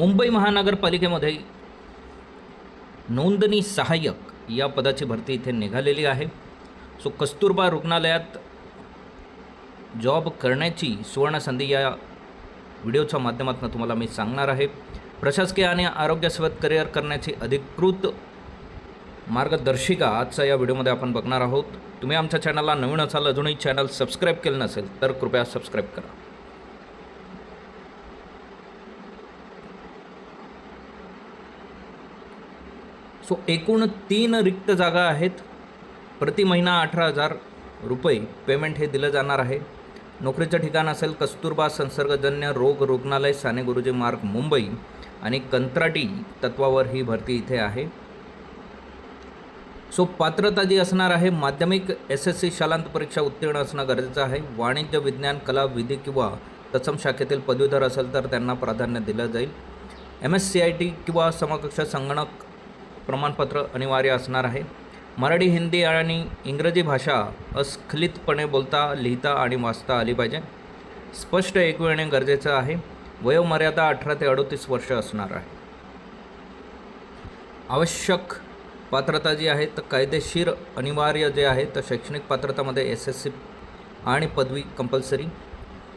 मुंबई महानगरपालिकेमध्ये नोंदणी सहाय्यक या पदाची भरती इथे निघालेली आहे. सो कस्तुरबा रुग्णालयात जॉब करण्याची सुवर्णसंधी या व्हिडिओच्या माध्यमातून तुम्हाला मी सांगणार आहे. प्रशासकीय आणि आरोग्य सेवेत करिअर करण्याची अधिकृत मार्गदर्शिका आजच्या या व्हिडिओमध्ये आपण बघणार आहोत. तुम्ही आमच्या चॅनलला नवीन असाल, अजूनही चॅनल सबस्क्राईब केलं नसेल तर कृपया सबस्क्राईब करा. सो एकूण 3 रिक्त जागा आहेत. प्रति महिना 18,000 रुपये पेमेंट हे दिलं जाणार आहे. नोकरीचं ठिकाण असेल कस्तुरबा संसर्गजन्य रोग रुग्णालय, साने गुरुजी मार्ग, मुंबई आणि कंत्राटी तत्वावर ही भरती इथे आहे. सो पात्रता जी असणार आहे, माध्यमिक SSC शालांत परीक्षा उत्तीर्ण असणं गरजेचं आहे. वाणिज्य, विज्ञान, कला, विधी किंवा तत्सम शाखेतील पदवीधर असेल तर त्यांना प्राधान्य दिलं जाईल. MSCIT किंवा समकक्ष संगणक प्रमाणपत्र अनिवार्य असणार आहे. मराठी, हिंदी आणि इंग्रजी भाषा अस्खलितपणे बोलता, लिहिता आणि वाचता आली पाहिजे. स्पष्ट ऐकू येणे गरजेचं आहे. वयोमर्यादा 18 ते 38 वर्ष असणार आहे. आवश्यक पात्रता जी आहे तर कायदेशीर अनिवार्य जे आहे तर शैक्षणिक पात्रतामध्ये SSC आणि पदवी कंपल्सरी.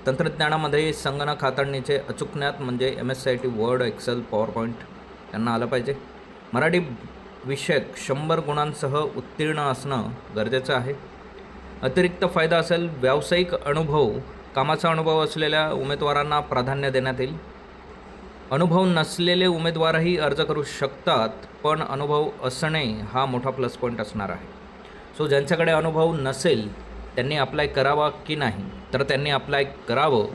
तंत्रज्ञानामध्ये संगणक हाताळणीचे अचूक ज्ञान म्हणजे MSCIT, Word, Excel, PowerPoint यांना आलं पाहिजे. मराठी विषयक 100 गुणांसह उत्तीर्ण असणं गरजेचं आहे. अतिरिक्त फायदा असेल व्यावसायिक अनुभव, कामाचा अनुभव असलेल्या उमेदवारांना प्राधान्य देण्यात येईल. अनुभव नसलेले उमेदवारही अर्ज करू शकतात, पण अनुभव असणे हा मोठा प्लस पॉईंट असणार आहे. सो ज्यांच्याकडे अनुभव नसेल त्यांनी अप्लाय करावा की नाही, तर त्यांनी अप्लाय करावं.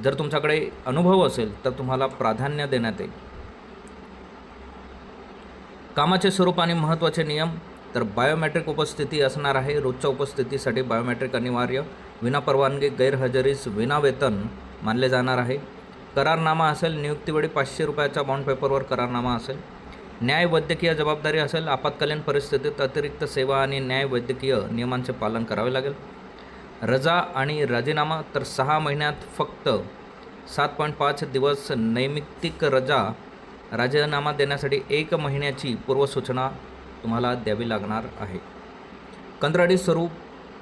जर तुमच्याकडे अनुभव असेल तर तुम्हाला प्राधान्य देण्यात येईल. कामाचे स्वरूप आणि महत्त्वाचे नियम तर बायोमेट्रिक उपस्थिती असणार आहे. रोजच्या उपस्थितीसाठी बायोमेट्रिक अनिवार्य. विनापरवानगी गैरहजेरीस विना वेतन मानले जाणार आहे. करारनामा असेल. नियुक्तीवेळी 500 रुपयाच्या बॉन्ड पेपरवर करारनामा असेल. न्याय वैद्यकीय जबाबदारी असेल. आपत्कालीन परिस्थितीत अतिरिक्त सेवा आणि न्याय वैद्यकीय नियमांचे पालन करावे लागेल. रजा आणि राजीनामा तर 6 महिन्यात फक्त 7.5 दिवस नैमित्तिक रजा. राजीनामा देण्यासाठी 1 महिन्याची पूर्वसूचना तुम्हाला द्यावी लागणार आहे. कंत्राटी स्वरूप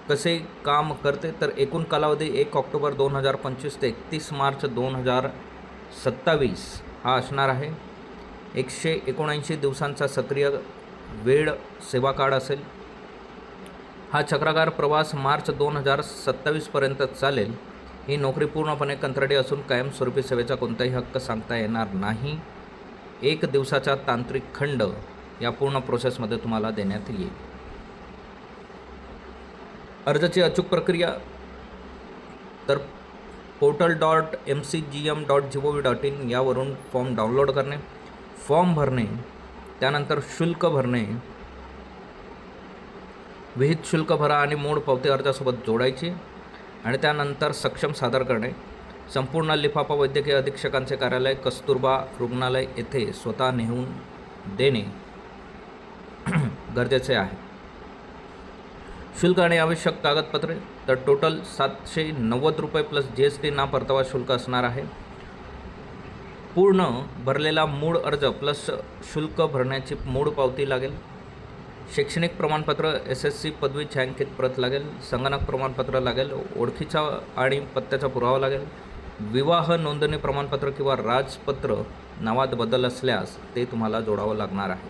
कसे काम करते तर एकूण कालावधी 1 ऑक्टोबर 2025 ते 31 मार्च 2027 हा असणार आहे. 179 दिवसांचा सक्रिय वेळ सेवा काळ असेल. हा चक्राकार प्रवास मार्च 2027पर्यंत चालेल. ही नोकरी पूर्णपणे कंत्राटी असून कायमस्वरूपी सेवेचा कोणताही हक्क सांगता येणार नाही. 1 दिवसाचा तांत्रिक खंड या पूर्ण प्रोसेसमध्ये तुम्हाला देण्यात येईल. अर्जाची अचूक प्रक्रिया तर portal.mcgm.gov.in यावरून फॉर्म डाउनलोड करणे, फॉर्म भरणे, त्यानंतर शुल्क भरणे, विहित शुल्क भरा आणि मूळ पावती अर्जासोबत जोडायची आणि त्यानंतर सक्षम सादर करणे. संपूर्ण लिफाफा वैद्यकीय अधीक्षकांचे कार्यालय कस्तुरबा रुग्णालय येथे स्वतः नेऊन देणे गरजेचे आहे. शुल्क आणि आवश्यक कागदपत्रे तर टोटल 790 रुपये प्लस GST ना परतावा शुल्क असणार आहे. पूर्ण भरलेला मूळ अर्ज प्लस शुल्क भरण्याची मूळ पावती लागेल. शैक्षणिक प्रमाणपत्र SSC पदवी छायांकित प्रत लागेल. संगणक प्रमाणपत्र लागेल. ओळखीचा आणि पत्त्याचा पुरावा लागेल. विवाह नोंदणी प्रमाणपत्र किंवा राजपत्र नावात बदल असल्यास ते तुम्हाला जोडावं लागणार आहे.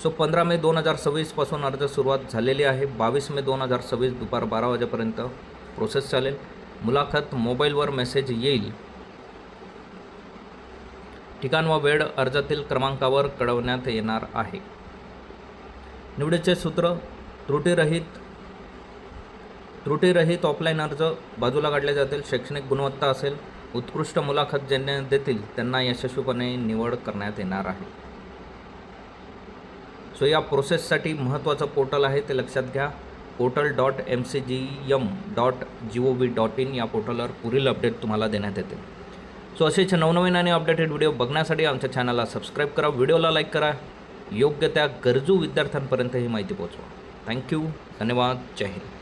सो 15 मे 2026 पासून अर्ज सुरुवात झालेली आहे. 22 मे 2026 दुपार 12 वाजेपर्यंत प्रोसेस चालेल. मुलाखत मोबाईलवर मेसेज येईल. ठिकाण व वेळ अर्जातील क्रमांकावर कळवण्यात येणार आहे. निवडीचे सूत्र त्रुटीरहित ऑफलाईन अर्ज बाजूला काढले जातील. शैक्षणिक गुणवत्ता असेल. उत्कृष्ट मुलाखत ज्यांना देतील त्यांना यशस्वीपणे निवड करण्यात येणार आहे. सो या प्रोसेससाठी महत्त्वाचं पोर्टल आहे ते लक्षात घ्या. portal.mcgm.gov.in या पोर्टलवर पुढील अपडेट तुम्हाला देण्यात येते. सो असेच नवनवीन आणि अपडेटेड व्हिडिओ बघण्यासाठी आमच्या चॅनलला सबस्क्राईब करा, व्हिडिओला लाईक करा, योग्य त्या गरजू विद्यार्थ्यांपर्यंत ही माहिती पोहोचवा. थँक्यू, धन्यवाद, जय हिंद.